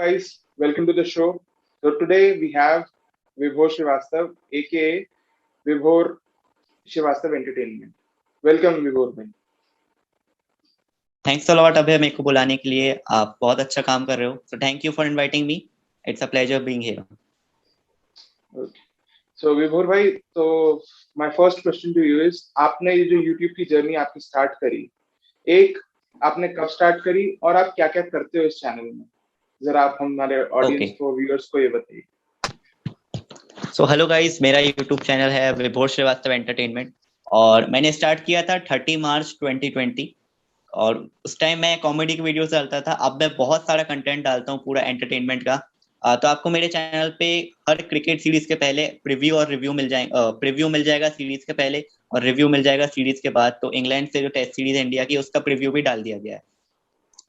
guys, welcome to the show. So today we have Vibhor Srivastav, aka Vibhor Srivastav Entertainment. Welcome Vibhor bhai. Thanks a lot Abhay मेरे को बुलाने के लिए. आप बहुत अच्छा काम कर रहे हो, so thank you for inviting me. It's a pleasure being here. Okay. So Vibhor bhai, तो my first question to you is, आपने ये जो YouTube की जर्नी आपकी स्टार्ट करी, एक आपने कब स्टार्ट करी और आप क्या क्या करते हो इस चैनल में, जरा आप हमारे ऑडियंस को, व्यूअर्स को ये बताइए. सो हेलो गाइस, मेरा यूट्यूब चैनल है विभोर श्रीवास्तव एंटरटेनमेंट और मैंने स्टार्ट किया था 30 मार्च 2020 और उस टाइम मैं कॉमेडी की वीडियोस डालता था. अब मैं बहुत सारा कंटेंट डालता हूँ पूरा एंटरटेनमेंट का. तो आपको मेरे चैनल पे हर क्रिकेट सीरीज के पहले प्रीव्यू और रिव्यू मिल जाएगा. प्रीव्यू मिल जाएगा सीरीज के पहले और रिव्यू मिल जाएगा सीरीज के बाद. तो इंग्लैंड से जो टेस्ट सीरीज है इंडिया की, उसका प्रीव्यू भी डाल दिया गया है.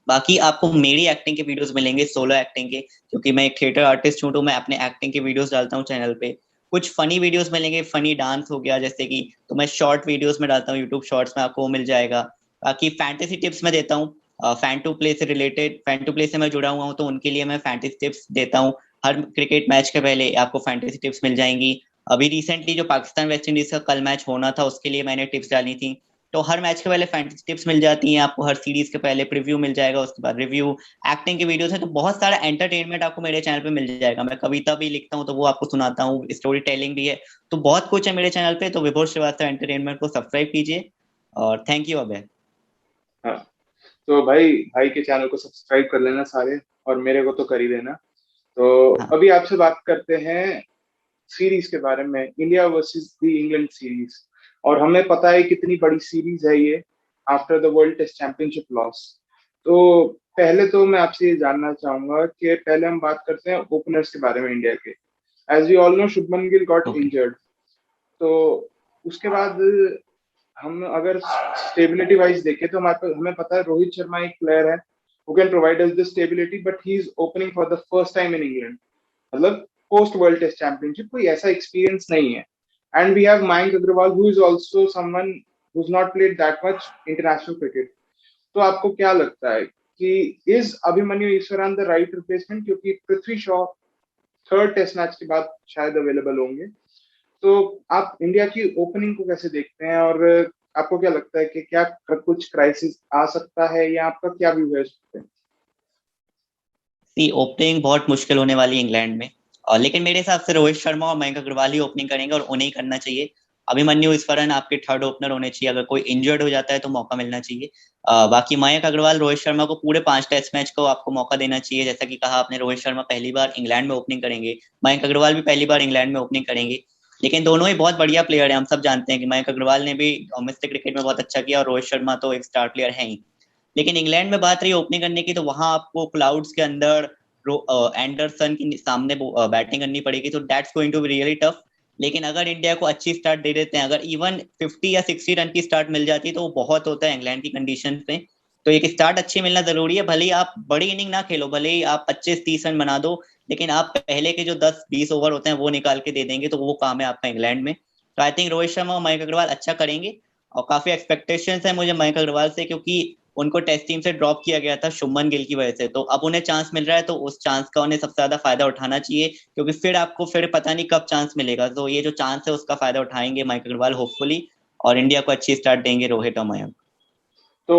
बाकी आपको मेरी एक्टिंग के वीडियोस मिलेंगे, सोलो एक्टिंग के, क्योंकि मैं एक थिएटर आर्टिस्ट हूँ. तो मैं अपने एक्टिंग के वीडियोस डालता हूँ चैनल पे. कुछ फनी वीडियोस मिलेंगे, फनी डांस हो गया जैसे कि, तो मैं शॉर्ट वीडियोस में डालता हूँ यूट्यूब शॉर्ट्स में, आपको वो मिल जाएगा. बाकी फैंटेसी टिप्स मैं देता हूँ, फैन टू प्ले से रिलेटेड, फैन टू प्ले से मैं जुड़ा हुआ हूँ तो उनके लिए मैं फैंटेसी टिप्स देता हूँ. हर क्रिकेट मैच के पहले आपको फैंटेसी टिप्स मिल जाएंगी. अभी रिसेंटली जो पाकिस्तान वेस्ट इंडीज का कल मैच होना था उसके लिए मैंने टिप्स डाली थी. तो हर मैच के पहले फैंटेसी टिप्स मिल जाती हैं आपको, हर सीरीज के पहले प्रीव्यू मिल जाएगा, उसके बाद रिव्यू, एक्टिंग के वीडियोस हैं. तो बहुत सारा एंटरटेनमेंट आपको मेरे चैनल पे मिल जाएगा. मैं कविता भी लिखता हूँ तो वो आपको सुनाता हूँ, स्टोरी टेलिंग भी है. तो बहुत कुछ है मेरे चैनल पे. तो विभोर श्रीवास्तव एंटरटेनमेंट को सब्सक्राइब कीजिए और थैंक यू अभय. हाँ, तो भाई के चैनल को सब्सक्राइब कर लेना सारे, और मेरे को तो कर ही देना. तो अभी आपसे बात करते हैं सीरीज के बारे में, India versus the England series. और हमें पता है कितनी बड़ी सीरीज है ये after the world test championship loss. तो पहले तो मैं आपसे ये जानना चाहूंगा कि पहले हम बात करते हैं ओपनर्स के बारे में इंडिया के. As we all know, Shubman Gill got injured. तो उसके बाद हम अगर स्टेबिलिटी वाइज देखें तो हमें पता है रोहित शर्मा एक प्लेयर है who can provide us the stability, but he is opening for the first time in England. मतलब post World Test Championship कोई ऐसा experience नहीं है. And we have Mayank Agarwal, who is also someone who's not played that much international cricket. तो आपको क्या लगता है कि is Abhimanyu Eswaran the right replacement, क्योंकि Prithvi Shaw third test match के बाद शायद अवेलेबल होंगे. तो आप इंडिया की ओपनिंग को कैसे देखते हैं और आपको क्या लगता है कि क्या कुछ क्राइसिस आ सकता है, या आपका क्या व्यू है इस पे? ओपनिंग बहुत मुश्किल होने वाली इंग्लैंड में, और लेकिन मेरे हिसाब से रोहित शर्मा और मयंक अग्रवाल ही ओपनिंग करेंगे और उन्हें ही करना चाहिए. अभिमन्यु ईश्वरन आपके थर्ड ओपनर होने चाहिए. अगर कोई इंजर्ड हो जाता है तो मौका मिलना चाहिए. बाकी मयंक अग्रवाल, रोहित शर्मा को पूरे 5 टेस्ट मैच को आपको मौका देना चाहिए. जैसा कि कहा आपने, रोहित शर्मा पहली बार इंग्लैंड में ओपनिंग करेंगे, मयंक अग्रवाल भी पहली बार इंग्लैंड में ओपनिंग करेंगे. लेकिन दोनों ही बहुत बढ़िया प्लेयर हैं. हम सब जानते हैं कि मयंक अग्रवाल ने भी डोमेस्टिक क्रिकेट में बहुत अच्छा किया और रोहित शर्मा तो एक स्टार प्लेयर है ही. लेकिन इंग्लैंड में बात रही ओपनिंग करने की, तो वहां आपको क्लाउड्स के अंदर एंडरसन के सामने बैटिंग करनी पड़ेगी. तो that's going to be really tough. लेकिन अगर इंडिया को अच्छी स्टार्ट दे देते हैं, अगर इवन 50 या 60 रन की स्टार्ट मिल जाती है तो वो बहुत होता है इंग्लैंड की कंडीशन पे. तो एक स्टार्ट अच्छी मिलना जरूरी है. भले ही आप बड़ी इनिंग ना खेलो, भले ही आप 25-30 रन बना दो, लेकिन आप पहले के जो 10-20 ओवर होते हैं वो निकाल के दे देंगे तो वो काम है आपका इंग्लैंड में. तो आई थिंक रोहित शर्मा और मयंक अग्रवाल अच्छा करेंगे और काफी एक्सपेक्टेशंस है मुझे मयंक अग्रवाल से, क्योंकि उनको टेस्ट टीम से ड्रॉप किया गया था शुभमन गिल की वजह से. तो अब उन्हें चांस मिल रहा है तो उस चांस का उन्हें सबसे ज्यादा फायदा उठाना चाहिए, क्योंकि फिर आपको फिर पता नहीं कब चांस मिलेगा. तो ये जो चांस है उसका फायदा उठाएंगे मयंक अग्रवाल होपफुली, और इंडिया को अच्छी स्टार्ट देंगे रोहित और मयंक. तो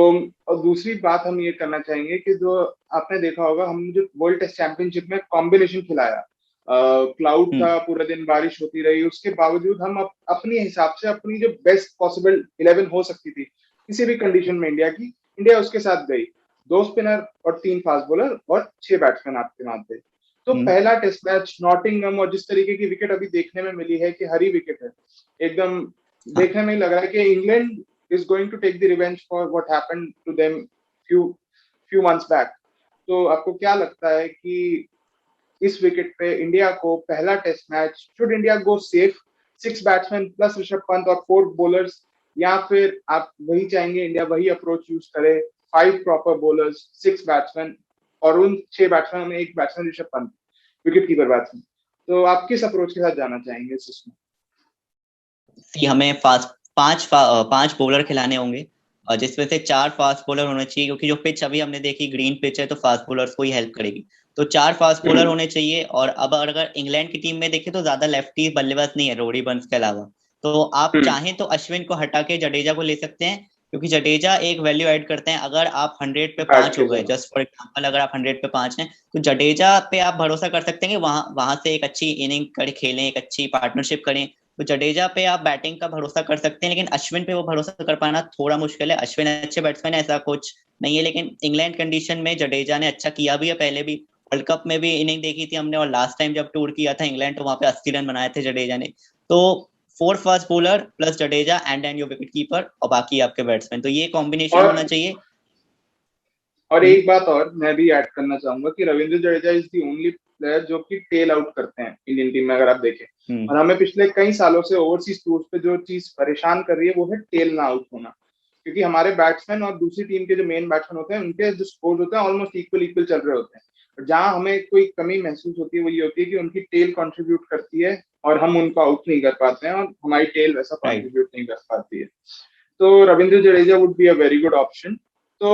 और दूसरी बात हम ये करना चाहेंगे कि जो आपने देखा होगा, हमने जो वर्ल्ड टेस्ट चैंपियनशिप में कॉम्बिनेशन खिलाया, क्लाउड था, पूरा दिन बारिश होती रही, उसके बावजूद हम अपने हिसाब से अपनी जो बेस्ट पॉसिबल 11 हो सकती थी किसी भी कंडीशन में इंडिया की, इंडिया उसके साथ गई. 2 स्पिनर और 3 फास्ट बॉलर और 6 बैट्समैन आपके वहां थे. तो पहला टेस्ट मैच नॉटिंघम, और जिस तरीके की विकेट अभी देखने में मिली है कि हरी विकेट है, एकदम देखने में लग रहा है कि England is going to take the revenge for what happened to them few months back. तो आपको क्या लगता है कि इस विकेट पे इंडिया को पहला test match, should India go safe 6 batsman plus Rishabh Pant और 4 बॉलर्स, या फिर आप वही चाहेंगे इंडिया वही अप्रोच यूज करे, 5 प्रॉपर बॉलर्स, 6 बैट्समैन, और उन 6 बैट्समैन में एक batsman Rishabh Pant wicket keeper batsman. तो आप किस अप्रोच के साथ जाना चाहेंगे इस इसमें? हमें पांच बॉलर खिलाने होंगे, जिसमें से 4 फास्ट बॉलर होने चाहिए, क्योंकि जो पिच अभी हमने देखी ग्रीन पिच है तो फास्ट बॉलर्स को ही हेल्प करेगी. तो 4 फास्ट बॉलर होने चाहिए। और अब अगर इंग्लैंड की टीम में देखें तो ज्यादा लेफ्टी बल्लेबाज नहीं है रोडी बर्न्स के अलावा, तो आप चाहें तो अश्विन को हटा के जडेजा को ले सकते हैं, क्योंकि जडेजा एक वैल्यू ऐड करते हैं। अगर आप 100 पे 5 हो गए, जस्ट फॉर एग्जांपल अगर आप 100 पे 5 हैं, तो जडेजा पे आप भरोसा कर सकते हैं कि वहां वहां से एक अच्छी इनिंग कर खेलें, एक अच्छी पार्टनरशिप करें। तो जडेजा पे आप बैटिंग का भरोसा कर सकते हैं, लेकिन अश्विन पे वो भरोसा कर पाना थोड़ा मुश्किल है। अश्विन अच्छे बैट्समैन है, ऐसा कुछ नहीं है, लेकिन इंग्लैंड कंडीशन में जडेजा ने अच्छा किया भी है। पहले भी वर्ल्ड कप में भी इनिंग देखी थी हमने, और लास्ट टाइम जब टूर किया था इंग्लैंड तो वहां पे 80 रन बनाए थे जडेजा ने। तो 4 fast bowler plus Jadeja and your wicket keeper और बाकी आपके बैट्समैन, तो ये कॉम्बिनेशन होना चाहिए। और एक बात और मैं भी ऐड करना चाहूंगा कि Ravindra Jadeja is the only player जो कि टेल आउट करते हैं इंडियन टीम में, अगर आप देखें। और हमें पिछले कई सालों से ओवरसीज टूर्स पे जो चीज परेशान कर रही है वो है टेल ना आउट होना, क्योंकि हमारे बैट्समैन और दूसरी टीम के जो मेन बैट्समैन होते हैं उनके जो स्कोर होते हैं ऑलमोस्ट इक्वल इक्वल चल रहे होते हैं। जहां हमें कोई कमी महसूस होती है वो ये होती है कि उनकी टेल कंट्रीब्यूट करती है और हम उनको आउट नहीं कर पाते हैं, और हमारी टेल वैसा कंट्रीब्यूट नहीं कर पाती है। तो Ravindra Jadeja would be a very good option. तो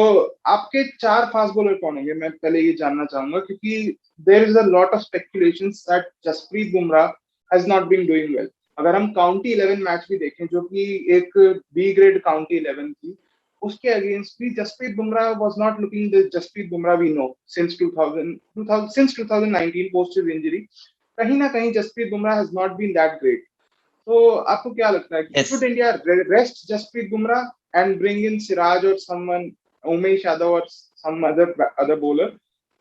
आपके 4 फास्ट बॉलर कौन होंगे, मैं पहले ये जानना चाहूंगा, क्योंकि there is a lot of speculations that Jasprit Bumrah has not been doing well. अगर हम काउंटी 11 मैच भी देखें जो कि एक बी ग्रेड काउंटी 11 थी, उसके अगेंस्ट भी Jasprit Bumrah was not looking the Jasprit Bumrah we know since 2019 post his injury. कहीं ना कहीं Jasprit Bumrah has not been that great. तो आपको क्या लगता है कि should India rest Jasprit Bumrah and bring in Siraj और समवन, उमेश यादव और सम अदर बॉलर,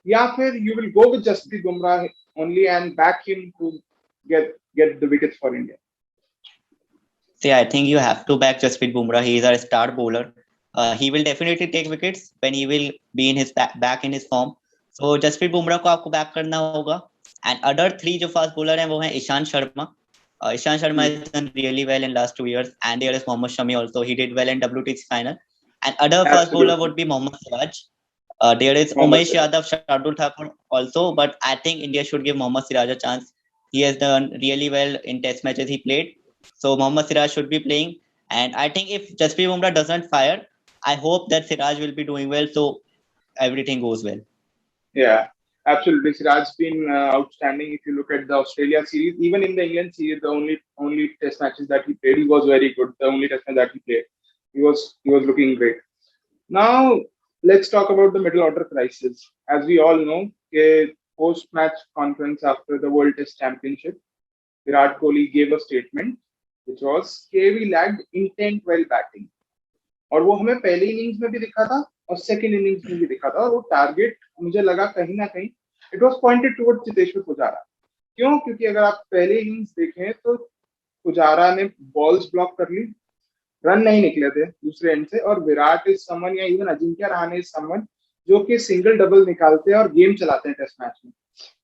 या फिर you will go with Jasprit Bumrah only and back him to get the wickets for India? See, I think you have to back Jasprit Bumrah. He is our star bowler. He will definitely take wickets when he will be in his back in his form. So Jasprit Bumrah को आपको back करना होगा. And other 3 जो fast bowler हैं वो हैं Ishant Sharma. Ishant Sharma has done really well in last 2 years, and there is Mohammad Shami also. He did well in WTC final. And other fast bowler would be Mohammad Siraj. There is Umesh Yadav, Shardul Thakur also, but I think India should give Mohammad Siraj a chance. He has done really well in test matches he played. So Mohammad Siraj should be playing. And I think if Jasprit Bumrah doesn't fire, I hope that Siraj will be doing well, so everything goes well. Yeah. Absolutely, Siraj's been outstanding. If you look at the Australia series, even in the England series, the only test matches that he played, he was very good. The only test match that he played, he was looking great. Now let's talk about the middle order crisis. As we all know, a post-match conference after the World Test Championship, Virat Kohli gave a statement which was we lacked intent while batting. और वो हमें पहले innings में भी दिखा था और second innings में भी दिखा था, और वो टारगेट मुझे लगा कहीं ना कहीं it was pointed toward Cheteshwar Pujara. क्यों? क्योंकि अगर आप पहले इनिंग्स देखें तो पुजारा ने बॉल्स ब्लॉक कर ली, रन नहीं निकले थे दूसरे एंड से, और विराट इज समवन या even Ajinkya Rahane is someone जो कि सिंगल डबल निकालते हैं और गेम चलाते हैं टेस्ट मैच में।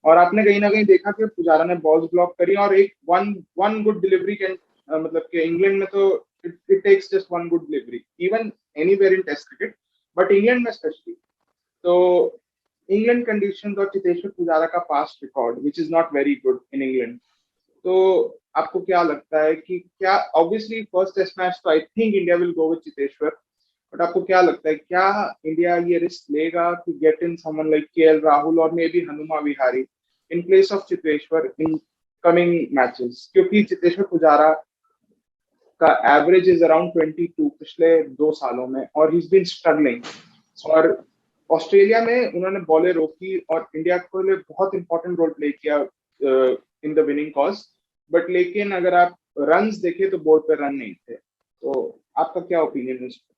और आपने कहीं ना कहीं देखा कि पुजारा ने बॉल्स ब्लॉक करी, और एक वन गुड डिलीवरी कैन मतलब कि इंग्लैंड में तो it takes just one good delivery, even anywhere in Test cricket, but England में especially. तो England conditions और चेतेश्वर पुजारा का past record, which is not very good in England. तो आपको क्या लगता है कि क्या obviously first Test match तो I think India will go with Cheteshwar, but आपको क्या लगता है क्या इंडिया ये रिस्क लेगा to get in someone like KL Rahul or maybe Hanuma Vihari in place of Cheteshwar in coming matches? क्योंकि चेतेश्वर पुजारा का एवरेज इज अराउंड 22 पिछले 2 सालों में, और ही इज बीन स्ट्रगलिंग। और ऑस्ट्रेलिया में उन्होंने बॉलें रोकी और इंडिया को लिए बहुत इंपॉर्टेंट रोल प्ले किया in the winning cause, but लेकिन अगर आप रन्स देखें तो बोर्ड पे रन नहीं थे। तो आपका क्या ओपिनियन है इस पर?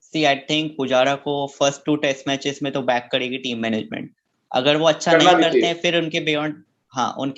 सी आई थिंक पुजारा को फर्स्ट 2 टेस्ट मैचेस में तो बैक करेगी टीम मैनेजमेंट। अगर वो अच्छा नहीं करते हैं फिर उनके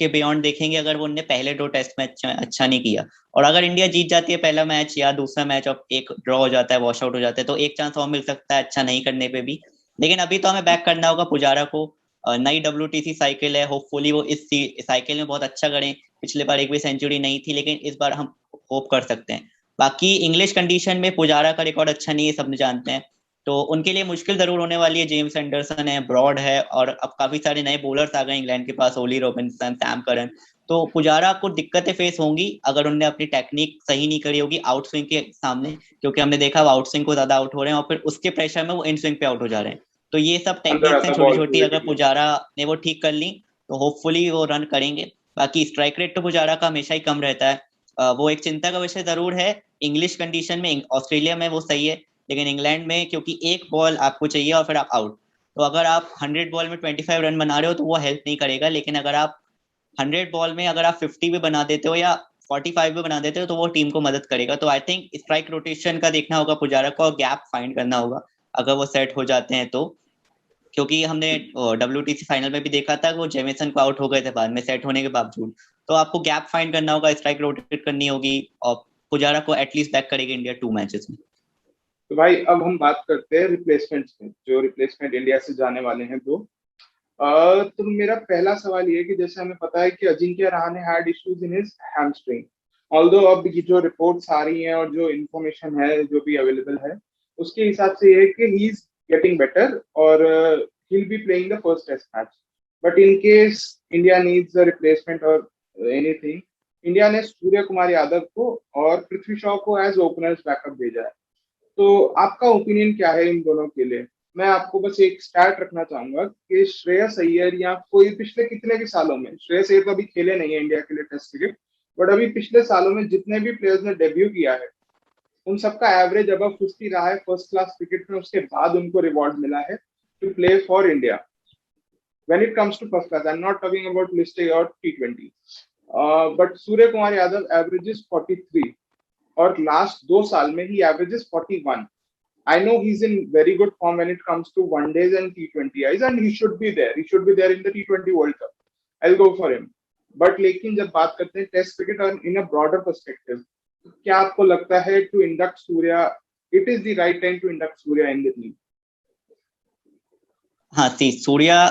बियॉन्ड देखेंगे। अगर वो उनने पहले 2 टेस्ट मैच अच्छा नहीं किया, और अगर इंडिया जीत जाती है पहला मैच या दूसरा मैच और एक ड्रॉ हो जाता है, वॉश आउट हो जाता है, तो एक चांस और मिल सकता है अच्छा नहीं करने पे भी। लेकिन अभी तो हमें बैक करना होगा पुजारा को। नई WTC साइकिल है, होपफुली वो इस साइकिल में बहुत अच्छा करें। पिछले बार एक भी सेंचुरी नहीं थी, लेकिन इस बार हम होप कर सकते हैं। बाकी इंग्लिश कंडीशन में पुजारा का रिकॉर्ड अच्छा नहीं है, सब जानते हैं, तो उनके लिए मुश्किल जरूर होने वाली है। जेम्स एंडरसन है, ब्रॉड है, और अब काफी सारे नए बॉलर्स आ गए इंग्लैंड के पास, ओली रॉबिन्सन, सैम करन। तो पुजारा को दिक्कतें फेस होंगी अगर उन्होंने अपनी टेक्निक सही नहीं करी होगी आउट स्विंग के सामने, क्योंकि हमने देखा आउट स्विंग को ज्यादा आउट हो रहे हैं और फिर उसके प्रेशर में वो इन स्विंग पे आउट हो जा रहे हैं। तो ये सब अंदर टेक्निक्स आता हैं है छोटी बॉल छोटी, पूरे अगर के लिए। पुजारा ने वो ठीक कर ली तो होपफुली वो रन करेंगे। बाकी स्ट्राइक रेट तो पुजारा का हमेशा ही कम रहता है, वो एक चिंता का विषय जरूर है। इंग्लिश कंडीशन में ऑस्ट्रेलिया में वो सही है, लेकिन इंग्लैंड में क्योंकि एक बॉल आपको चाहिए और फिर आप आउट, तो अगर आप 100 बॉल में 25 रन बना रहे हो तो वो हेल्प नहीं करेगा। लेकिन अगर आप 100 बॉल में अगर आप 50 भी बना देते हो या 45 भी बना देते हो तो वो टीम को मदद करेगा। तो आई थिंक स्ट्राइक रोटेशन का देखना होगा पुजारा को, और गैप फाइंड करना होगा अगर वो सेट हो जाते हैं तो। क्योंकि हमने WTC फाइनल में भी देखा था वो जेमिसन को आउट हो गए थे बाद में सेट होने के बावजूद। तो आपको गैप फाइंड करना होगा, स्ट्राइक रोटेट करनी होगी, और पुजारा को एटलीस्ट बैक करेगी इंडिया 2 मैचेस में। तो भाई अब हम बात करते हैं रिप्लेसमेंट्स में, जो रिप्लेसमेंट इंडिया से जाने वाले हैं दो। तो मेरा पहला सवाल ये है कि जैसे हमें पता है कि Ajinkya Rahane had issues in his hamstring. Although अब ये जो रिपोर्ट्स आ रही हैं और जो इन्फॉर्मेशन है जो भी अवेलेबल है उसके हिसाब से ये है कि ही इज गेटिंग बेटर और he will be playing the first test match. But in case India needs a replacement और एनीथिंग, इंडिया ने सूर्य कुमार यादव को और पृथ्वी शॉ को एज ओपनर्स बैकअप भेजा है। तो आपका ओपिनियन क्या है इन दोनों के लिए? मैं आपको बस एक स्टार्ट रखना चाहूंगा कि श्रेयस अय्यर या कोई पिछले कितने भी सालों में, श्रेयस अय्यर तो अभी खेले नहीं है इंडिया के लिए टेस्ट क्रिकेट, बट अभी पिछले सालों में जितने भी प्लेयर्स ने डेब्यू किया है उन सबका एवरेज अब 50 रहा है फर्स्ट क्लास क्रिकेट में। उसके बाद उनको रिवॉर्ड मिला है to play for India when it comes to first class. I'm not talking about list A or T20. But Surya Kumar Yadav averages 43 और लास्ट 2 साल में ही averages 41. I know he's in very good form when it comes to one days and T20Is, and he should be there. He should be there in the T20 World Cup. I'll go for him. But लेकिन जब बात करते हैं test cricket और इन a broader perspective, क्या आपको लगता है to induct Surya, it is the right time to induct Surya in the team? हाँ,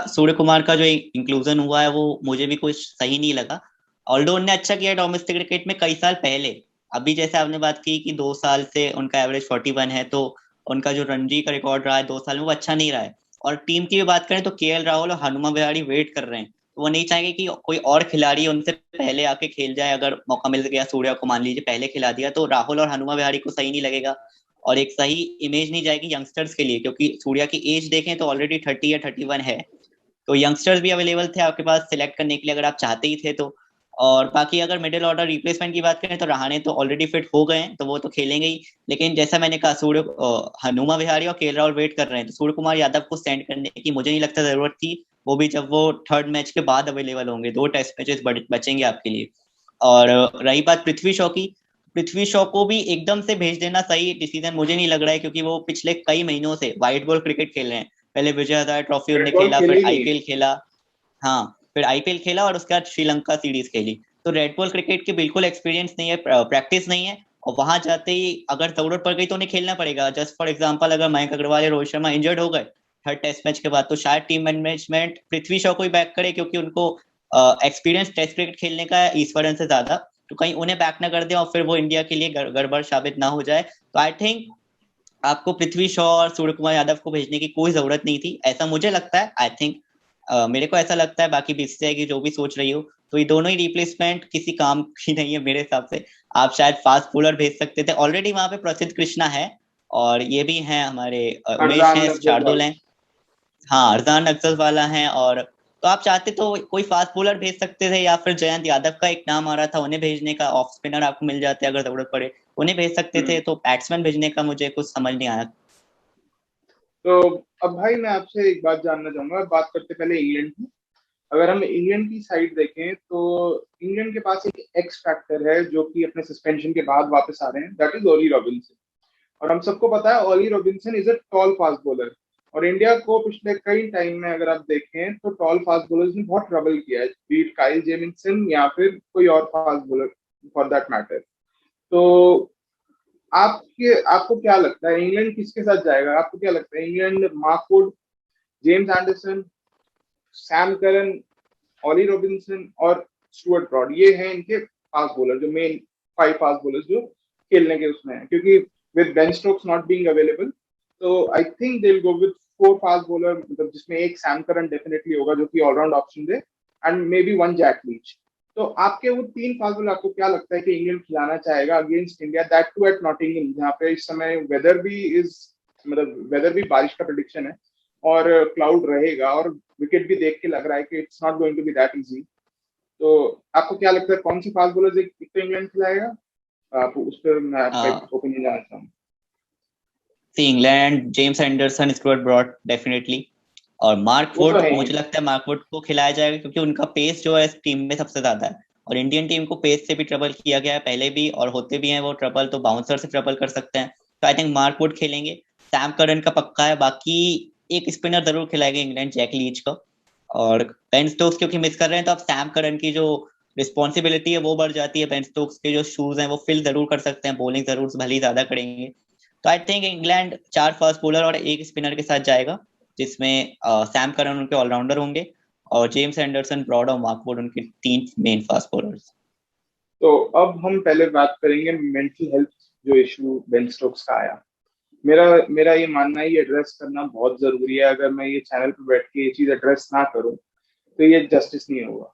सूर्य कुमार का जो इंक्लूजन हुआ है वो मुझे भी कुछ सही नहीं लगा। ऑल्दो उन्होंने अच्छा किया डोमेस्टिक क्रिकेट में कई साल पहले। अभी जैसे आपने बात की कि 2 साल से उनका एवरेज 41 है, तो उनका जो रणजी का रिकॉर्ड रहा है 2 साल में वो अच्छा नहीं रहा है। और टीम की भी बात करें तो KL राहुल और हनुमा विहारी वेट कर रहे हैं, तो वो नहीं चाहेंगे कि कोई और खिलाड़ी उनसे पहले आके खेल जाए। अगर मौका मिल गया सूर्या को, मान लीजिए पहले खिला दिया, तो राहुल और हनुमा विहारी को सही नहीं लगेगा और एक सही इमेज नहीं जाएगी यंगस्टर्स के लिए। क्योंकि सूर्या की एज देखें तो ऑलरेडी 30 या 31 है, तो यंगस्टर्स भी अवेलेबल थे आपके पास सिलेक्ट करने के लिए अगर आप चाहते ही थे तो। और बाकी अगर मिडिल ऑर्डर रिप्लेसमेंट की बात करें तो रहाणे तो ऑलरेडी फिट हो गए हैं, तो वो तो खेलेंगे ही। लेकिन जैसा मैंने कहा हनुमा विहारी और KL राहुल वेट कर रहे हैं, तो सूर्य कुमार यादव को सेंड करने की मुझे नहीं लगता जरूरत थी। वो भी जब वो थर्ड मैच के बाद अवेलेबल होंगे, 2 टेस्ट मैचेस बचेंगे आपके लिए। और रही बात पृथ्वी शॉ की, पृथ्वी शॉ को भी एकदम से भेज देना सही डिसीजन मुझे नहीं लग रहा है, क्योंकि वो पिछले कई महीनों से व्हाइट बॉल क्रिकेट खेल रहे हैं। पहले विजय हजारे ट्रॉफी उन्होंने रेड बॉल खेला, खेले फिर ही नहीं IPL खेला। हाँ, फिर IPL खेला और उसके बाद श्रीलंका सीरीज खेली। तो रेड बॉल क्रिकेट की बिल्कुल एक्सपीरियंस नहीं है, प्रैक्टिस नहीं है। और वहां जाते ही अगर जरूरत पड़ गई तो उन्हें खेलना पड़ेगा। जस्ट फॉर एग्जाम्पल, अगर मयंक अग्रवाल या रोहित शर्मा इंजर्ड हो गए थर्ड टेस्ट मैच के बाद, तो शायद टीम मैनेजमेंट पृथ्वी शॉ को ही बैक करे, क्योंकि उनको एक्सपीरियंस टेस्ट क्रिकेट खेलने का ईश्वरन से ज्यादा। तो कहीं उन्हें बैक ना कर दे और फिर वो इंडिया के लिए गड़बड़ साबित ना हो जाए। तो आई थिंक आपको पृथ्वी शॉ और सूर्य कुमार यादव को भेजने की कोई जरूरत नहीं थी, ऐसा मुझे लगता है। आई थिंक मेरे को ऐसा लगता है, बाकी बीसीसीआई की जो भी सोच रही हो, तो ये दोनों ही रिप्लेसमेंट किसी काम की नहीं है मेरे हिसाब से। आप शायद फास्ट बॉलर भेज सकते थे, ऑलरेडी वहां पे प्रसिद्ध कृष्णा है और ये भी हैं हमारे उमेश अरजान हैं, नफजत शार्दुल वाला। हैं। हाँ, अरजान अफजल वाला है। और तो आप चाहते तो कोई फास्ट बॉलर भेज सकते थे, या फिर जयंत यादव का एक नाम आ रहा था उन्हें भेजने का, ऑफ स्पिनर आपको मिल जाते अगर जरूरत पड़े, उन्हें भेज सकते थे। तो बैट्समैन भेजने का मुझे कुछ समझ नहीं आया। तो अब भाई मैं आपसे एक बात जानना चाहूंगा, बात करते पहले इंग्लैंड की। अगर हम इंग्लैंड की साइड देखें तो इंग्लैंड के पास एक एक्स फैक्टर है जो कि अपने सस्पेंशन के बाद वापस आ रहे हैं, दैट इज ओली रॉबिन्सन। और हम सबको पता है Ollie Robinson is a tall fast bowler. और इंडिया को पिछले कई टाइम में अगर आप देखें तो टॉल फास्ट बॉलर्स ने बहुत ट्रबल किया है, बीट काइल जेमिसन या फिर कोई और fast bowler for that matter. तो आपको क्या लगता है इंग्लैंड किसके साथ जाएगा? आपको क्या लगता है England Mark Wood, James Anderson, Sam Curran, Ollie Robinson और स्टुअर्ट ब्रॉड, ये हैं इनके फास्ट बॉलर, जो मेन 5 फास्ट बॉलर्स जो खेलने के उसमें है। क्योंकि with Ben Stokes not being available, तो I think they will go with 4 fast bowler, मतलब जिसमें एक सैम करन डेफिनेटली होगा जो कि ऑलराउंड ऑप्शन दे, and may be 1 Jack Leach. तो आपके वो 3 फास्ट बॉलर आपको क्या लगता है कि इंग्लैंड खिलाना चाहेगा against India, that too at Nottingham, जहाँ पे इस समय वेदर भी इज, मतलब वेदर भी बारिश का प्रेडिक्शन है और क्लाउड रहेगा, और विकेट भी देख के लग रहा है कि it's not going to be that easy. तो आपको क्या लगता है कौन सी फास्ट बॉलर एक तो इंग्लैंड खिलाएगा? आप उस पर मैं आपका ओपिनियन जानना चाहूँ। England James Anderson, Stuart Broad definitely, और मार्क वो तो वुड, है ही। मुझे लगता है मार्क वुड को खिलाया जाएगा क्योंकि उनका पेस जो है इस टीम में सबसे ज्यादा है, और इंडियन टीम को पेस से भी ट्रबल किया गया है पहले भी, और होते भी हैं वो ट्रबल, तो बाउंसर से ट्रबल कर सकते हैं। तो आई थिंक मार्क वुड खेलेंगे। सैम करन का पक्का है, बाकी एक स्पिनर जरूर खिलाएगा इंग्लैंड, जैक लीच का। और बेन स्टोक्स क्योंकि मिस कर रहे हैं तो अब सैम करन की जो रिस्पॉन्सिबिलिटी है वो बढ़ जाती है, बेन स्टोक्स के जो शूज हैं वो फिल जरूर कर सकते हैं, बॉलिंग जरूर भले ही ज्यादा करेंगे। तो I think England 4 fast bowler और एक स्पिनर के साथ जाएगा, जिसमें सैम करन उनके ऑलराउंडर होंगे, और जेम्स एंडरसन, ब्रॉड और मार्कवुड उनके 3 मेन फास्ट बॉलर्स। तो अब हम पहले बात करेंगे मेंटल हेल्थ जो इशू बेन स्टोक्स का आया। मेरा मेरा ये मानना है ये एड्रेस करना बहुत जरूरी है। अगर मैं ये चैनल पे बैठ के ये चीज एड्रेस ना करूं तो ये जस्टिस नहीं होगा।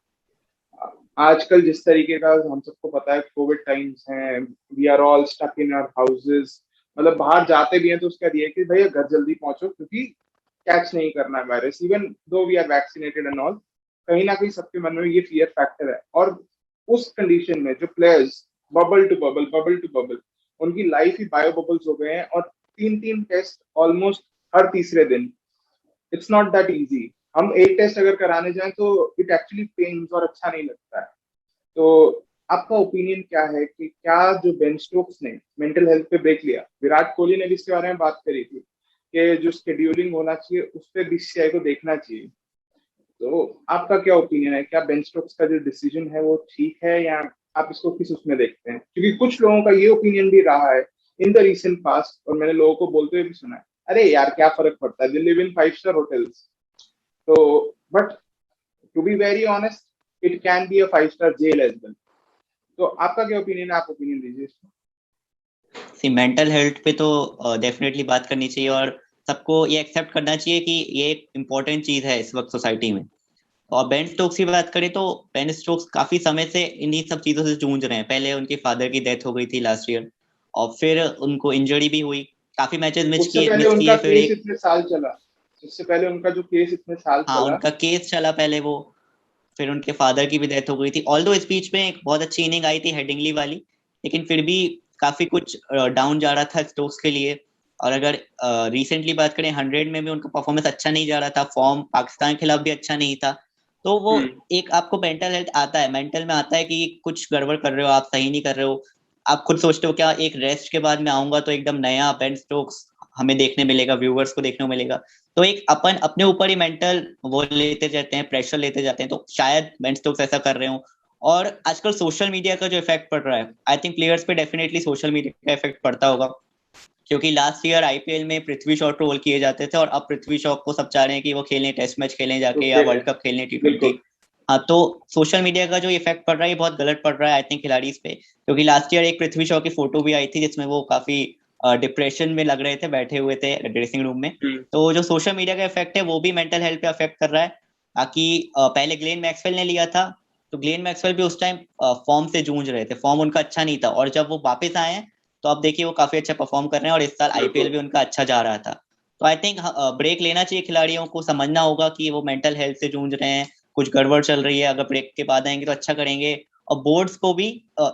आजकल जिस तरीके का हम सबको पता है कोविड टाइम्स हैं, we are all stuck in our houses, मतलब बाहर जाते भी हैं तो उसका ये है कि भैया घर जल्दी पहुंचो क्योंकि कैच नहीं करना है virus, even though we are vaccinated and all. कहीं ना कहीं सबके मन में ये फियर फैक्टर है। और उस कंडीशन में जो प्लेयर्स बबल टू बबल, उनकी लाइफ ही बायो बबल्स हो गए हैं, और 3 3 टेस्ट ऑलमोस्ट हर तीसरे दिन, इट्स नॉट दैट इजी। हम एक टेस्ट अगर कराने जाएं तो इट एक्चुअली पेन्स और अच्छा नहीं लगता है। तो आपका ओपिनियन क्या है कि क्या जो बेन स्टोक्स ने मेंटल हेल्थ पे ब्रेक लिया, विराट कोहली ने भी इसके बारे में बात करी थी कि जो शेड्यूलिंग होना चाहिए उस पर बीसीसीआई को देखना चाहिए। तो आपका क्या ओपिनियन है, क्या बेन स्टोक्स का जो डिसीजन है वो ठीक है, या आप इसको किस उसमें देखते हैं? क्योंकि कुछ लोगों का ये ओपिनियन भी रहा है इन द रिसेंट पास्ट, और मैंने लोगों को बोलते हुए भी सुना है, अरे यार क्या फर्क पड़ता है, they live in 5 star hotels. तो but to be very honest it can be a 5 star jail as well. तो आपका क्या ओपिनियन है, आप ओपिनियन दीजिए इसमें। सी मेंटल हेल्थ पे तो डेफिनेटली बात करनी चाहिए, और सबको ये एक्सेप्ट करना चाहिए कि ये एक इम्पोर्टेंट चीज है इस वक्त सोसाइटी में। और बेन स्टोक्स की बात करें तो बेन स्टोक्स काफी समय से इन्हीं सब चीजों से जूझ रहे हैं। पहले उनके फादर की डेथ हो गई थी लास्ट ईयर, और फिर उनको इंजरी भी हुई, काफी मैचेस उससे पहले मिस उनका किए, फिर केस एक, इतने साल चला, उससे पहले उनका जो केस इतने साल हाँ चला। उनका केस चला पहले वो, फिर उनके फादर की भी डेथ हो गई थी। ऑल्दो इस बीच में एक बहुत अच्छी इनिंग आई थी हेडिंगली वाली, लेकिन फिर भी काफी कुछ डाउन जा रहा था स्टोक्स के लिए। और अगर रिसेंटली बात करें 100 में भी उनका परफॉर्मेंस अच्छा नहीं जा रहा था, फॉर्म पाकिस्तान के खिलाफ भी अच्छा नहीं था। तो वो हम्म। एक आपको मेंटल हेल्थ आता है, मेंटल में आता है कि कुछ गड़बड़ कर रहे हो, आप सही नहीं कर रहे हो। आप खुद सोचते हो क्या एक रेस्ट के बाद मैं आऊंगा तो एकदम नया बेन स्टोक्स हमें देखने मिलेगा, व्यूअर्स को देखने को मिलेगा। तो एक अपन अपने ऊपर ही मेंटल वो लेते जाते हैं, प्रेशर लेते जाते हैं, तो शायद बेन स्टोक्स ऐसा कर रहे हो। और आजकल सोशल मीडिया का जो इफेक्ट पड़ रहा है, आई थिंक प्लेयर्स पे डेफिनेटली सोशल मीडिया का इफेक्ट पड़ता होगा, क्योंकि लास्ट ईयर आईपीएल में पृथ्वी शॉ ट्रोल किए जाते थे, और अब पृथ्वी शॉ को सब चाह रहे हैं कि वो खेलें, टेस्ट मैच खेलें तो जाके, या खेले। वर्ल्ड कप खेलें, T20। बिल्कुल। हाँ, तो सोशल मीडिया का जो इफेक्ट पड़ रहा है ये बहुत गलत पड़ रहा है आई थिंक खिलाड़ी पे, क्योंकि लास्ट ईयर एक पृथ्वी शॉ की फोटो भी आई थी जिसमें वो काफी डिप्रेशन में लग रहे थे, बैठे हुए थे ड्रेसिंग रूम में। हम्म। तो जो सोशल मीडिया का इफेक्ट है वो भी मेंटल हेल्थ पे अफेक्ट कर रहा है। बाकी पहले ग्लेन मैक्सवेल ने लिया था, तो ग्लेन मैक्सवेल भी उस टाइम फॉर्म से जूझ रहे थे, फॉर्म उनका अच्छा नहीं था, और जब वो वापस आए हैं तो अब देखिए वो काफी अच्छा परफॉर्म कर रहे हैं, और इस साल आईपीएल बिल्कुल। भी उनका अच्छा जा रहा था। तो आई थिंक ब्रेक लेना चाहिए खिलाड़ियों को, समझना होगा कि वो मेंटल हेल्थ से जूझ रहे हैं, कुछ गड़बड़ चल रही है, अगर ब्रेक के बाद आएंगे तो अच्छा करेंगे। और बोर्ड्स को भी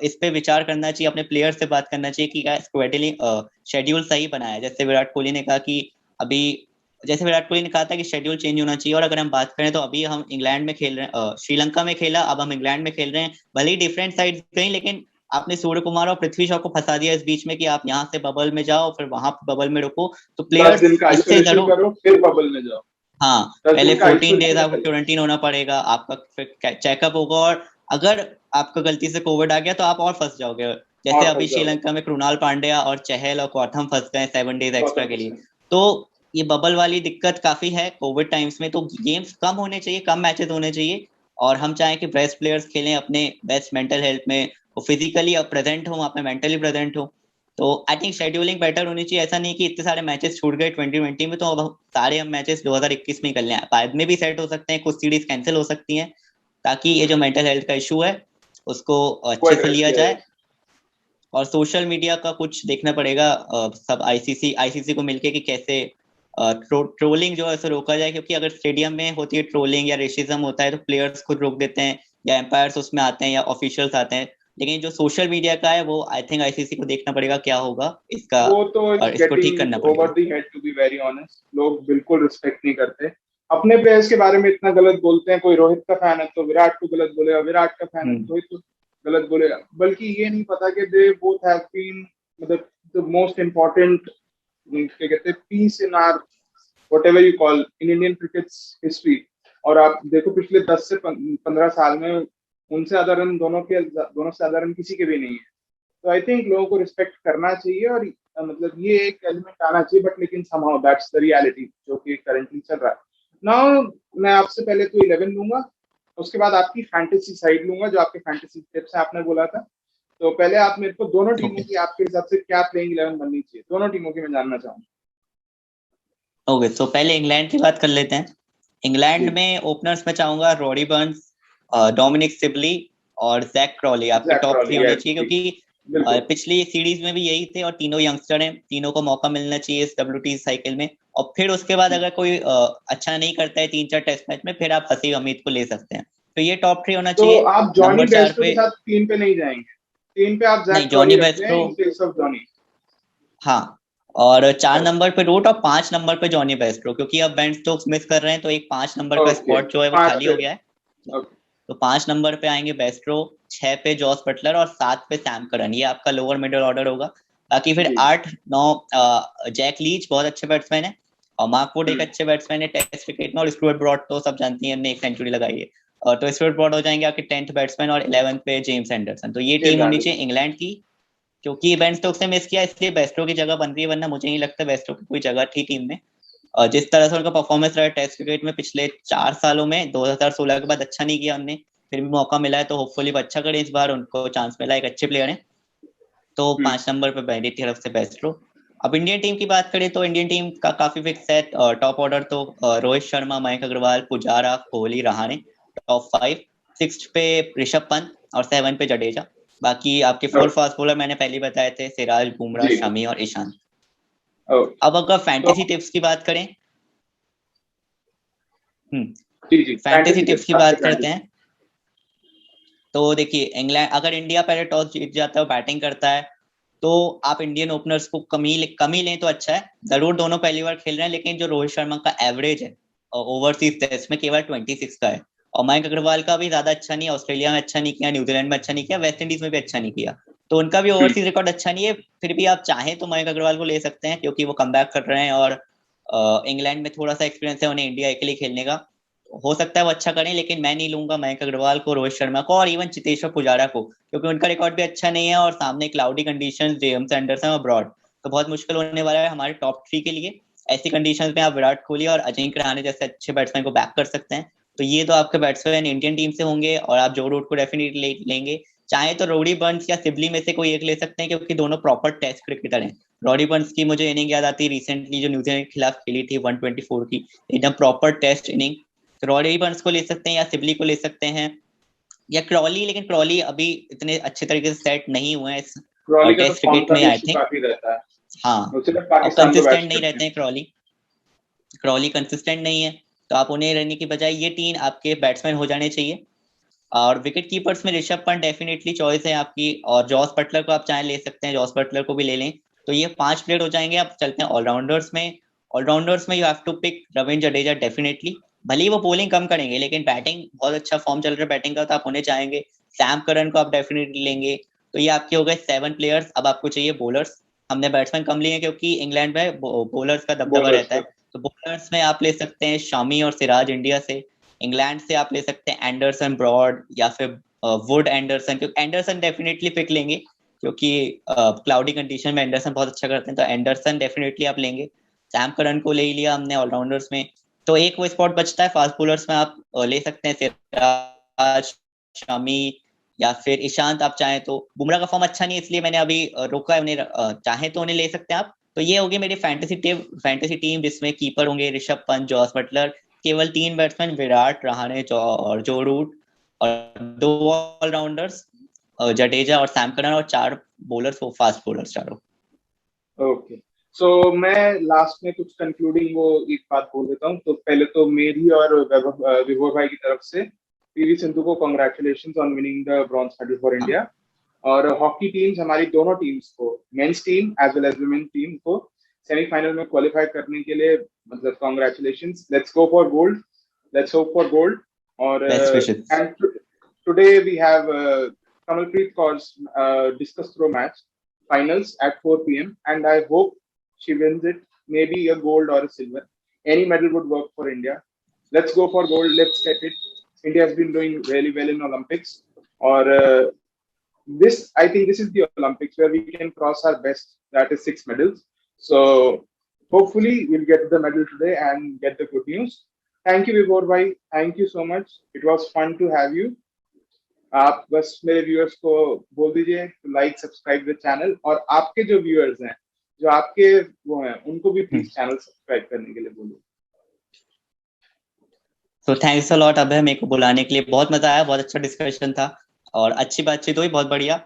इस पे विचार करना चाहिए, अपने प्लेयर से बात करना चाहिए कि क्या शेड्यूल सही बनाया। जैसे विराट कोहली ने कहा कि अभी, जैसे विराट कोहली ने कहा था कि शेड्यूल चेंज होना चाहिए, और अगर हम बात करें तो अभी हम इंग्लैंड में खेल रहे हैं, श्रीलंका में खेला, अब हम इंग्लैंड में खेल रहे हैं, भले ही डिफरेंट साइड गई, लेकिन आपने सूर्य कुमार और पृथ्वी शॉ को फंसा दिया इस बीच में कि आप यहाँ से बबल में जाओ फिर वहां बबल में रुको। तो 10 दिन प्लेयर्स का इससे आइसोलेशन जरूर, करो फिर बबल में जाओ। हाँ, दस पहले दिन का 14 डेज आइसोलेशन आपको है। क्वारंटीन होना पड़ेगा, आपका फिर चेकअप होगा, और अगर आपका गलती से कोविड आ गया तो आप और फंस जाओगे। जैसे और अभी फंस जाओगे। श्रीलंका में कृणाल पांड्या और चहल और गौतम फंस गए 7 डेज एक्स्ट्रा गौतम के लिए। गंभीर। तो ये बबल वाली दिक्कत काफी है कोविड टाइम्स में, तो गेम्स कम होने चाहिए, कम मैचेस होने चाहिए, और हम चाहें कि बेस्ट प्लेयर्स खेलें अपने बेस्ट मेंटल हेल्थ में, वो फिजिकली प्रेजेंट हो वहाँ पे, मेंटली प्रेजेंट हो। तो आई थिंक शेड्यूलिंग बेटर होनी चाहिए। ऐसा नहीं कि इतने सारे मैचेस छूट गए 2020 में तो अब सारे हम मैचेस 2021 में ही कर लें, बाद में भी सेट हो सकते हैं, कुछ सीरीज कैंसिल हो सकती हैं, ताकि ये जो मेंटल हेल्थ का इशू है उसको वो अच्छे से एड्रेस लिया किया जाए। जाए। और सोशल मीडिया का कुछ देखना पड़ेगा, सब आईसीसी को मिलके कि कैसे ट्रोलिंग जो है उसे रोका जाए, क्योंकि अगर स्टेडियम में होती है ट्रोलिंग या रेसिज्म होता है तो प्लेयर्स खुद रोक देते हैं या एम्पायर्स उसमें आते हैं या ऑफिशियल्स आते हैं। लेकिन जो सोशल मीडिया का है वो आई थिंक आईसीसी को देखना पड़ेगा क्या होगा इसका, वो तो और इट्स इसको ठीक करना गेटिंग ओवर पड़ेगा। The head to be very honest. लोग बिल्कुल रिस्पेक्ट नहीं करते अपने प्लेयर्स के बारे में, इतना गलत बोलते हैं। कोई रोहित का फैन है तो विराट को गलत बोलेगा, विराट का फैन है तो हम्म। रोहित को गलत बोलेगा। बल्कि ये नहीं पता कि दे बोथ हैव बीन, मतलब द मोस्ट इम्पोर्टेंट, क्या कहते हैं, piece in are whatever you call in Indian cricket's history। और आप देखो पिछले 10 से 15 साल में उनसे ज्यादा रन दोनों से ज्यादा रन किसी के भी नहीं है। तो आई थिंक लोगों को रिस्पेक्ट करना चाहिए, और मतलब ये एक एलिमेंट आना चाहिए, बट लेकिन समहाउ दैट्स द रियलिटी जो कि करंटली चल रहा है। नाउ मैं आपसे पहले तो 11 लूंगा, उसके बाद आपकी फैंटेसी साइड लूंगा, जो आपके फैंटेसी टिप्स है आपने बोला था। तो पहले आप मेरे को दोनों टीमों ओके की आपके हिसाब से क्या प्लेइंग 11 बननी चाहिए, दोनों टीमों की मैं जानना चाहूंगा। ओके, तो पहले इंग्लैंड की बात कर लेते हैं। इंग्लैंड जी, में ओपनर्स में चाहूंगा रॉडी बर्न्स, डोमिनिक सिबली और जैक क्रॉली, आपके जैक टॉप थ्री क्रॉली, होने यस चाहिए, जी, क्योंकि बिल्कुल। पिछली सीरीज में भी यही थे और तीनों यंगस्टर हैं, तीनों को मौका मिलना चाहिए इस WT साइकिल में। और फिर उसके बाद अगर कोई अच्छा नहीं करता है 3-4 टेस्ट मैच में, फिर आप हसीब हमीद को ले सकते हैं। तो ये टॉप थ्री होना तो चाहिए। आप जॉनी नंबर 4 बेस्टो के पे, साथ 3 पे नहीं जाएंगे? 3 पे आप नहीं, जैक क्रॉली जॉनी रखते हैं Bairstow, in place of Johnny? हाँ। और 4 ओके, नंबर पे रूट और 5 नंबर पे जॉनी बेस्ट्रो, क्योंकि अब बेन स्टोक्स मिस कर रहे हैं तो एक 5 नंबर का ओके, स्पॉट जो है वो 5 खाली पे। हो गया है। ओके तो 5 नंबर पे आएंगे बेस्ट्रो, 6 पे जॉस बटलर और 7 पे सैम करन, ये आपका लोअर मिडिल ऑर्डर होगा। बाकी फिर जी। 8-9, जैक लीच बहुत अच्छे बैट्समैन है, और मार्क वुड एक हम्म अच्छे बैट्समैन है टेस्ट क्रिकेट में, और स्टुअर्ट ब्रॉड तो सब जानती हैं, ने एक सेंचुरी लगाई है। तो स्टुअर्ट ब्रॉड हो जाएंगे आपके 10th बैट्समैन, और 11th पे जेम्स एंडरसन। तो ये टीम जेम्स होनी चाहिए एंडरसन। इंग्लैंड की, क्योंकि बेन स्टोक्स ने मिस किया इसलिए बेस्ट्रो की जगह बन रही है, वरना मुझे नहीं लगता बेस्ट्रो की कोई जगह थी टीम में। और जिस तरह से उनका परफॉर्मेंस रहा है टेस्ट क्रिकेट में पिछले 4 सालों में, 2016 के बाद अच्छा नहीं किया उनने, फिर भी मौका मिला है तो होपफुली वो अच्छा करे, इस बार उनको चांस मिला, एक अच्छे प्लेयर है। तो हम्म 5 नंबर पर मेरी तरफ से बेस्ट्रो। अब इंडियन टीम की बात करें तो इंडियन टीम का काफी फिक्स है। टॉप ऑर्डर तो रोहित शर्मा, मयंक अग्रवाल, पुजारा, कोहली, रहाणे, टॉप 5। 6 पे ऋषभ पंत और 7 पे जडेजा। बाकी आपके 4 ओके, फास्ट बॉलर मैंने पहले ही बताए थे, सिराज, बुमराह, जी। शमी और ईशांत। ओके, अब अगर तो फैंटेसी टिप्स की बात करें, हम्म जी जी, फैंटेसी फैंटेसी टिप्स टिप्स, की आपके बात करते फैंटेसी। हैं। तो देखिए, इंग्लैंड अगर इंडिया पहले टॉस जीत जाता है और बैटिंग करता है, तो आप इंडियन ओपनर्स को कम ही लें तो अच्छा है। जरूर दोनों पहली बार खेल रहे हैं, लेकिन जो रोहित शर्मा का एवरेज है ओवरसीज टेस्ट में केवल 26 का है, और मयंक अग्रवाल का भी ज्यादा अच्छा नहीं है, ऑस्ट्रेलिया में अच्छा नहीं किया, न्यूजीलैंड में अच्छा नहीं किया, वेस्ट इंडीज में भी अच्छा नहीं किया, तो उनका भी हम्म ओवरसीज रिकॉर्ड अच्छा नहीं है। फिर भी आप चाहें तो मयंक अग्रवाल को ले सकते हैं, क्योंकि वो कम कर रहे हैं, और इंग्लैंड में थोड़ा सा एक्सपीरियंस है उन्हें इंडिया के लिए खेलने का, हो सकता है वो अच्छा करें। लेकिन मैं नहीं लूंगा मयंक अग्रवाल को, रोहित शर्मा को और इवन चेतेश्वर पुजारा को, क्योंकि उनका रिकॉर्ड भी अच्छा नहीं है, और सामने क्लाउडी कंडीशंस, जेम्स एंडरसन और ब्रॉड, तो बहुत मुश्किल होने वाला है हमारे टॉप 3 के लिए। ऐसी कंडीशंस में आप विराट कोहली और अजिंक्य रहाणे जैसे अच्छे बैट्समैन को बैक कर सकते हैं। तो ये तो आपके बैट्समैन इंडियन टीम से होंगे, और आप जो रूट को डेफिनेटली लेंगे। चाहे तो रोडी बर्न्स या सिबली में से कोई एक ले सकते हैं, क्योंकि दोनों प्रॉपर टेस्ट क्रिकेटर हैं। रॉडी बर्न्स की मुझे इनिंग याद आती है रिसेंटली जो न्यूजीलैंड के खिलाफ खेली थी 124 की, एकदम प्रॉपर टेस्ट इनिंग। तो रॉडी बर्न्स को ले सकते हैं या सिबली को ले सकते हैं, या क्रॉली, लेकिन क्रॉली अभी इतने अच्छे तरीके से सेट नहीं हुए हैं इस क्रॉली का तो टेस्ट फॉर्म क्रिकेट का में भी आई इशू थिंक। काफी रहता है। हाँ, वो सिर्फ और पाकिस्तान को बैट्स कंसिस्टेंट नहीं करते रहते हैं। हैं क्रॉली, क्रॉली कंसिस्टेंट नहीं है। तो आप उन्हें रहने की बजाय ये 3 आपके बैट्समैन हो जाने चाहिए। और विकेट कीपर्स में ऋषभ पंत डेफिनेटली चॉइस है आपकी, और जॉस बटलर को आप चाहे ले सकते हैं, जॉस बटलर को भी ले लें। तो ये 5 प्लेयर हो जाएंगे। आप चलते हैं ऑलराउंडर्स में। ऑलराउंडर्स में you have to pick Ravindra Jadeja definitely. भले ही वो बॉलिंग कम करेंगे, लेकिन बैटिंग बहुत अच्छा फॉर्म चल रहा है बैटिंग का, तो आप उन्हें चाहेंगे। सैम करन को आप डेफिनेटली लेंगे। तो ये आपके हो गए 7 प्लेयर्स। अब आपको चाहिए बॉलर्स। हमने बैट्समैन कम लिए हैं, क्योंकि इंग्लैंड में बॉलर्स का दबदबा बॉलर्स रहता का। है। तो बॉलर्स में आप ले सकते हैं शामी और सिराज इंडिया से। इंग्लैंड से आप ले सकते हैं एंडरसन, ब्रॉड, या फिर वुड, एंडरसन, क्योंकि एंडरसन डेफिनेटली पिक लेंगे, क्योंकि क्लाउडी कंडीशन में एंडरसन बहुत अच्छा करते हैं, तो एंडरसन डेफिनेटली आप लेंगे। सैम करन को ले ही लिया हमने ऑलराउंडर्स में। तो एक वो स्पॉट बचता है फास्ट बॉलर्स में, आप ले सकते हैं सिराज, शमी, या फिर ईशांत। आप चाहें तो, बुमराह का फॉर्म अच्छा नहीं है इसलिए मैंने अभी रोका है उन्हें, चाहे तो उन्हें ले सकते हैं आप। तो ये होगी मेरी फैंटेसी टीम, जिसमें कीपर होंगे ऋषभ पंत, जॉस बटलर, केवल 3 बैट्समैन विराट, रहाणे और जो रूट, और 2 ऑलराउंडर्स जडेजा और सैम करन, और 4 बॉलर्स, वो फास्ट बॉलर्स चारों। ओके, मैं लास्ट में कुछ कंक्लूडिंग वो एक बात बोल देता हूँ। तो पहले तो मेरी और विभोर भाई की तरफ से पीवी सिंधु को congratulation on winning the bronze medal for हाँ इंडिया। और हॉकी टीम्स, हमारी दोनों टीम्स को, men's team as well as women team को सेमीफाइनल में क्वालिफाई करने के लिए मतलब congratulations, let's go for gold, let's hope for gold. और best wishes. And today we have Kamalpreet Kaur's discus throw match finals at 4 p.m. and I hope she wins it, maybe a gold or a silver. Any medal would work for India. Let's go for gold. Let's get it. India has been doing really well in Olympics. Or I think this is the Olympics where we can cross our best. That is 6 medals. So hopefully we'll get the medal today and get the good news. Thank you, Vibhor bhai. Thank you so much. It was fun to have you. आप बस मेरे viewers को बोल दीजिए to like subscribe the channel, और आपके जो viewers हैं, जो आपके वो हैं, उनको भी प्लीज चैनल सब्सक्राइब करने के लिए बोलो। तो थैंक्स अ लॉट अभय, मेरे को बुलाने के लिए। बहुत मजा आया, बहुत अच्छा डिस्कशन था और अच्छी बातचीत हुई, बहुत बढ़िया।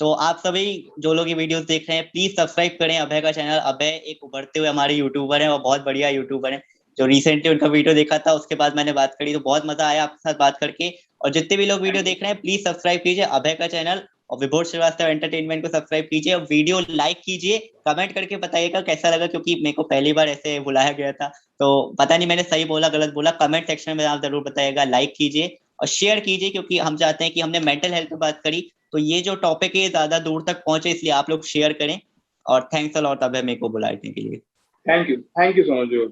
तो आप सभी जो लोग ये वीडियोस देख रहे हैं, प्लीज सब्सक्राइब करें अभय का चैनल। अभय एक उभरते हुए हमारे यूट्यूबर हैं और बहुत बढ़िया यूट्यूबर हैं। जो रिसेंटली उनका वीडियो देखा था, उसके बाद मैंने बात करी, तो बहुत मजा आया आपके साथ बात करके। और जितने भी लोग वीडियो देख रहे हैं, प्लीज सब्सक्राइब कीजिए अभय का चैनल और विभोर श्रीवास्तव एंटरटेनमेंट को सब्सक्राइब कीजिए और वीडियो लाइक कीजिए। कमेंट करके बताइएगा कैसा लगा, क्योंकि मेरे को पहली बार ऐसे बुलाया गया था, तो पता नहीं मैंने सही बोला गलत बोला। कमेंट सेक्शन में आप जरूर बताइएगा। लाइक कीजिए और शेयर कीजिए, क्योंकि हम चाहते हैं कि हमने मेंटल हेल्थ पे बात करी, तो ये जो टॉपिक है ज्यादा दूर तक पहुंचे, इसलिए आप लोग शेयर करें। और थैंक्स अ लॉट अभय मेरे को बुलाने के लिए। Thank you so much.